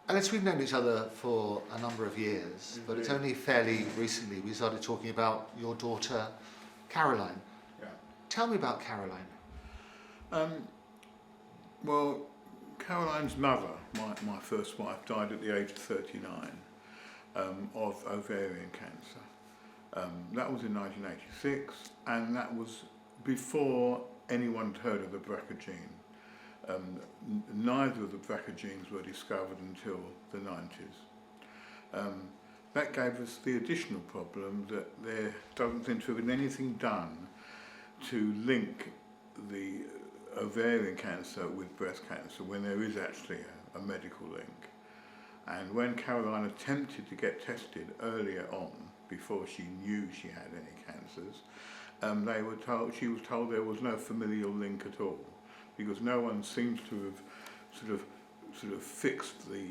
Alice, we've known each other for a number of years, but it's only fairly recently we started talking about your daughter, Caroline. Yeah. Tell me about Caroline. Well, Caroline's mother, my first wife, died at the age of 39 of ovarian cancer. That was in 1986, and that was before anyone had heard of the BRCA gene. Neither of the BRCA genes were discovered until the 90s. That gave us the additional problem that there doesn't seem to have been anything done to link the ovarian cancer with breast cancer when there is actually a medical link. And when Caroline attempted to get tested earlier on, before she knew she had any cancers, she was told there was no familial link at all, because no one seems to have sort of fixed the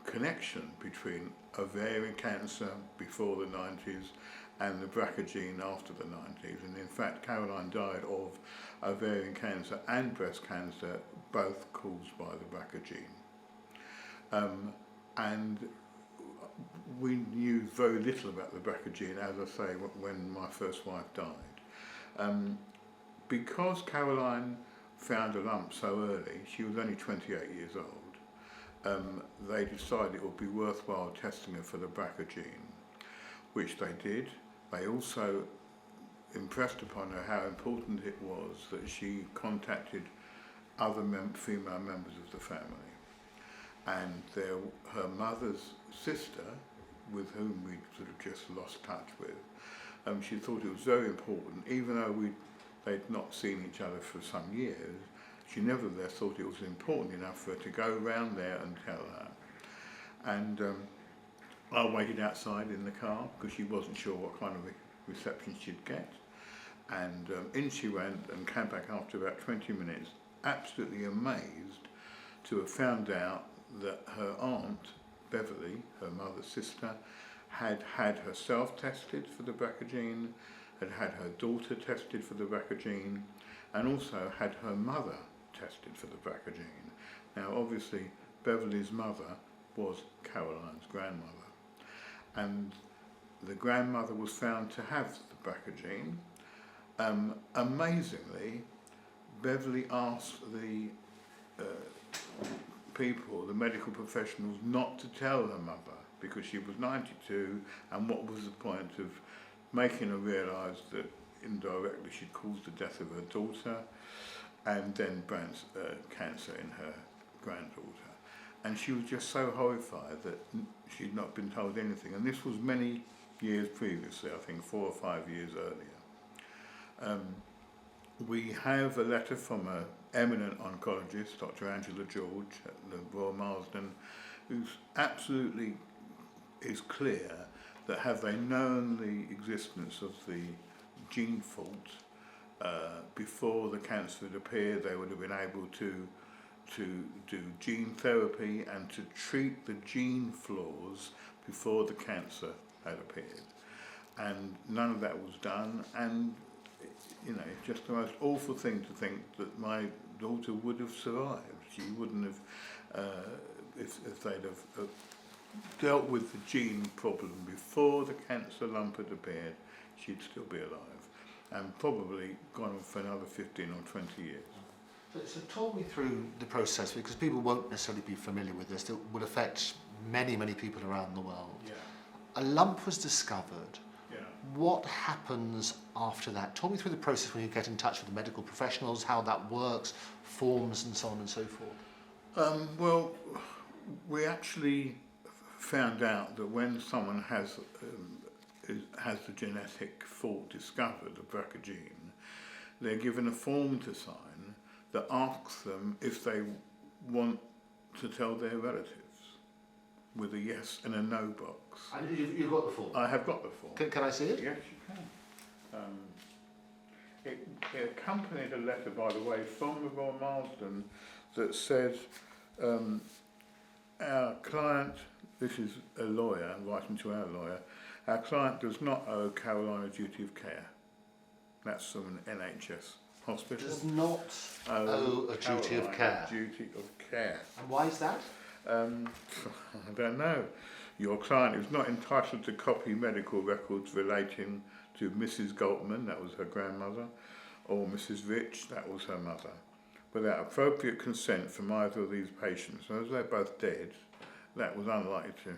connection between ovarian cancer before the 90s and the BRCA gene after the 90s. And in fact, Caroline died of ovarian cancer and breast cancer, both caused by the BRCA gene. And we knew very little about the BRCA gene, as I say, when my first wife died. Because Caroline found a lump so early, she was only 28 years old, they decided it would be worthwhile testing her for the BRCA gene, which they did. They also impressed upon her how important it was that she contacted other female members of the family. And her mother's sister, with whom we'd sort of just lost touch with, she thought it was very important, even though they'd not seen each other for some years, she nevertheless thought it was important enough for her to go round there and tell her. And I waited outside in the car because she wasn't sure what kind of reception she'd get. And in she went and came back after about 20 minutes, absolutely amazed to have found out that her aunt, Beverly, her mother's sister, had had herself tested for the BRCA gene, had had her daughter tested for the BRCA gene, and also had her mother tested for the BRCA gene. Now obviously Beverly's mother was Caroline's grandmother, and the grandmother was found to have the BRCA gene. Amazingly, Beverly asked the the medical professionals, not to tell her mother because she was 92, and what was the point of making her realise that indirectly she'd caused the death of her daughter and then cancer in her granddaughter. And she was just so horrified that she'd not been told anything. And this was many years previously, I think 4 or 5 years earlier. We have a letter from an eminent oncologist, Dr. Angela George at the Royal Marsden, who's absolutely is clear that had they known the existence of the gene fault before the cancer had appeared, they would have been able to do gene therapy and to treat the gene flaws before the cancer had appeared. And none of that was done, and you know, it's just the most awful thing to think that my daughter would have survived. She wouldn't have, if they'd have dealt with the gene problem before the cancer lump had appeared, she'd still be alive, and probably gone on for another 15 or 20 years. So talk me through the process, because people won't necessarily be familiar with this. It would affect many, many people around the world. Yeah. A lump was discovered. Yeah. What happens after that? Talk me through the process when you get in touch with the medical professionals, how that works, forms and so on and so forth. Well, we actually found out that when someone has the genetic fault discovered, the BRCA gene, they're given a form to sign that asks them if they want to tell their relatives, with a yes and a no box. And you've got the form? I have got the form. Can I see it? Yes, you can. It accompanied a letter, by the way, from the Royal Marsden that said, our client, this is a lawyer writing to our lawyer, our client does not owe Caroline a duty of care. That's from an NHS hospital. Does not owe a duty of care. A duty of care. And why is that? I don't know. Your client is not entitled to copy medical records relating to Mrs. Galtman, that was her grandmother, or Mrs. Rich, that was her mother, without appropriate consent from either of these patients. And as they're both dead, that was unlikely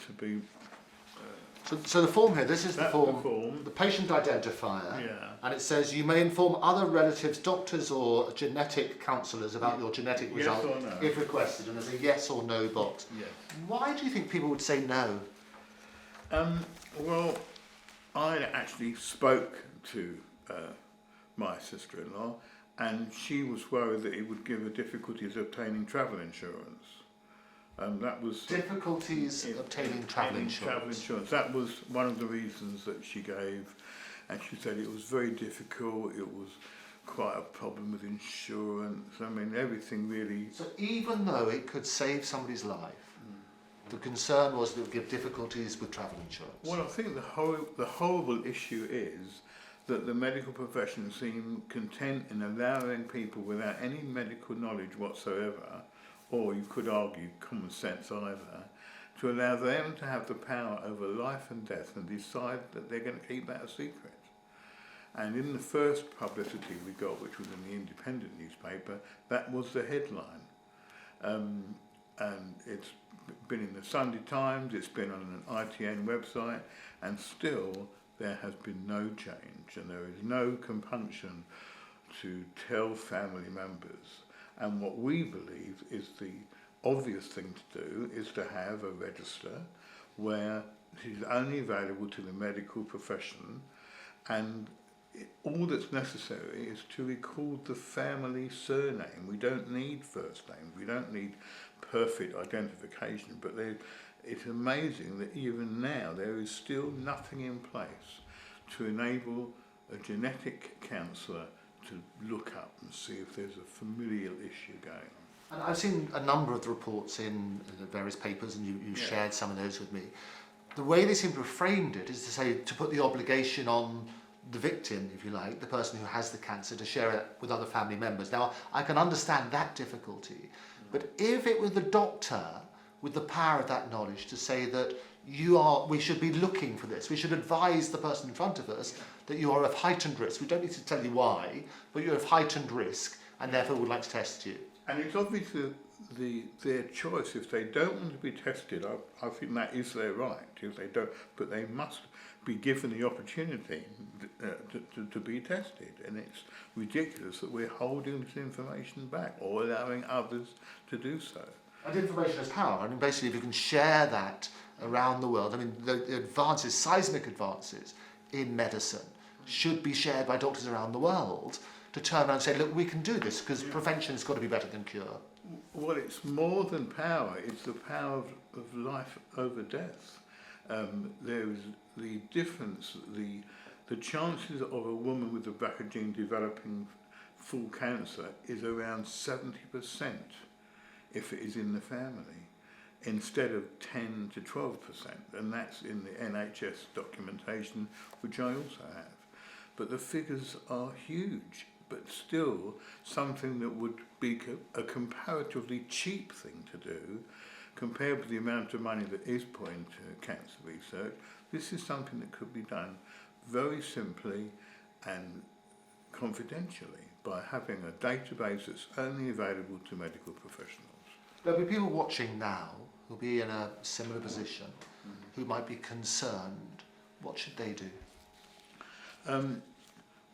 to be... So the form here, this is the form, form, the patient identifier, yeah. and it says you may inform other relatives, doctors or genetic counsellors about your genetic result or no. if requested, and there's a yes or no box. Yes. Why do you think people would say no? Well, I actually spoke to my sister-in-law, and she was worried that it would give her difficulties obtaining travel insurance. That was Difficulties obtaining travel insurance. That was one of the reasons that she gave, and she said it was very difficult. It was quite a problem with insurance. I mean, everything really. So even though it could save somebody's life, the concern was that it would give difficulties with travel insurance. Well, I think the horrible issue is that the medical profession seem content in allowing people without any medical knowledge whatsoever, or you could argue common sense either, to allow them to have the power over life and death and decide that they're going to keep that a secret. And in the first publicity we got, which was in the Independent newspaper, that was the headline. And it's been in the Sunday Times, it's been on an ITN website, and still there has been no change, and there is no compunction to tell family members. And what we believe is the obvious thing to do is to have a register where it is only available to the medical profession, and all that's necessary is to record the family surname. We don't need first names, we don't need perfect identification, but it's amazing that even now there is still nothing in place to enable a genetic counsellor to look up and see if there's a familial issue going on. And I've seen a number of the reports in the various papers, and you shared some of those with me. The way they seem to have framed it is to say, to put the obligation on the victim, if you like, the person who has the cancer, to share it with other family members. Now, I can understand that difficulty, but if it were the doctor with the power of that knowledge to say that we should be looking for this, we should advise the person in front of us that you are of heightened risk. We don't need to tell you why, but you're of heightened risk, and therefore would like to test you. And it's obviously their choice. If they don't want to be tested, I think that is their right. If they don't, but they must be given the opportunity to be tested. And it's ridiculous that we're holding this information back or allowing others to do so. And information is power. I mean, basically, if you can share that around the world, I mean, the advances, seismic advances in medicine should be shared by doctors around the world to turn around and say, look, we can do this, because prevention has got to be better than cure. Well, it's more than power, it's the power of life over death. There is the difference, the chances of a woman with the BRCA gene developing full cancer is around 70% if it is in the family, instead of 10 to 12%, and that's in the NHS documentation, which I also have. But the figures are huge, but still something that would be a comparatively cheap thing to do compared with the amount of money that is put into cancer research. This is something that could be done very simply and confidentially by having a database that's only available to medical professionals. There'll be people watching now who'll be in a similar position, who might be concerned. What should they do?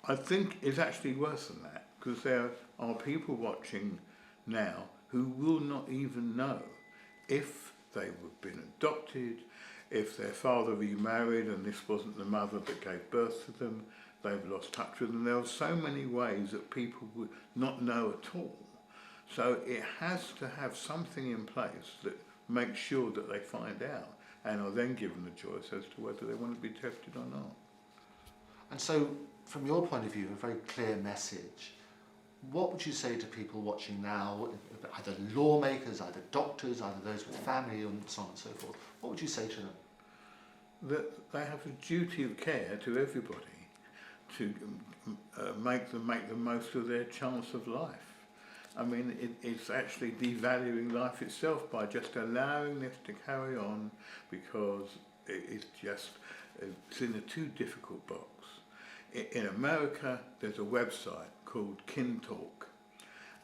I think it's actually worse than that, because there are people watching now who will not even know if they have been adopted, if their father remarried and this wasn't the mother that gave birth to them, they've lost touch with them. There are so many ways that people would not know at all. So it has to have something in place that makes sure that they find out and are then given the choice as to whether they want to be tested or not. And so, from your point of view, a very clear message. What would you say to people watching now, either lawmakers, either doctors, either those with family, and so on and so forth? What would you say to them? That they have a duty of care to everybody to make the most of their chance of life. I mean, it's actually devaluing life itself by just allowing this to carry on, because it's in a too difficult box. In America, there's a website called KinTalk,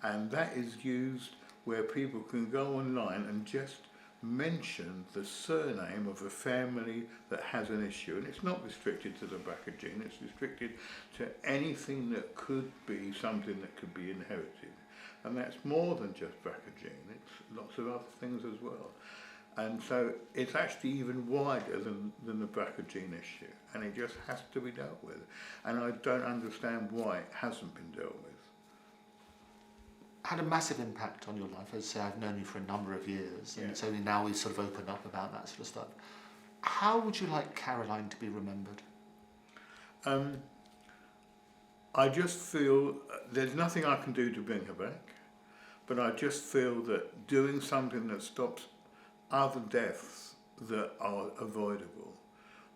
and that is used where people can go online and just mention the surname of a family that has an issue, and it's not restricted to the BRCA gene, it's restricted to anything that could be something that could be inherited. And that's more than just BRCA gene, it's lots of other things as well. And so it's actually even wider than the BRCA gene issue, and it just has to be dealt with. And I don't understand why it hasn't been dealt with. Had a massive impact on your life. As I say, I've known you for a number of years, and it's only now we've sort of opened up about that sort of stuff. How would you like Caroline to be remembered? I just feel there's nothing I can do to bring her back, but I just feel that doing something that stops other deaths that are avoidable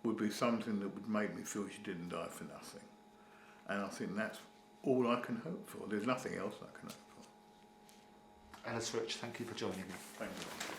would be something that would make me feel she didn't die for nothing. And I think that's all I can hope for. There's nothing else I can hope for. Ellis Rich, thank you for joining me. Thank you.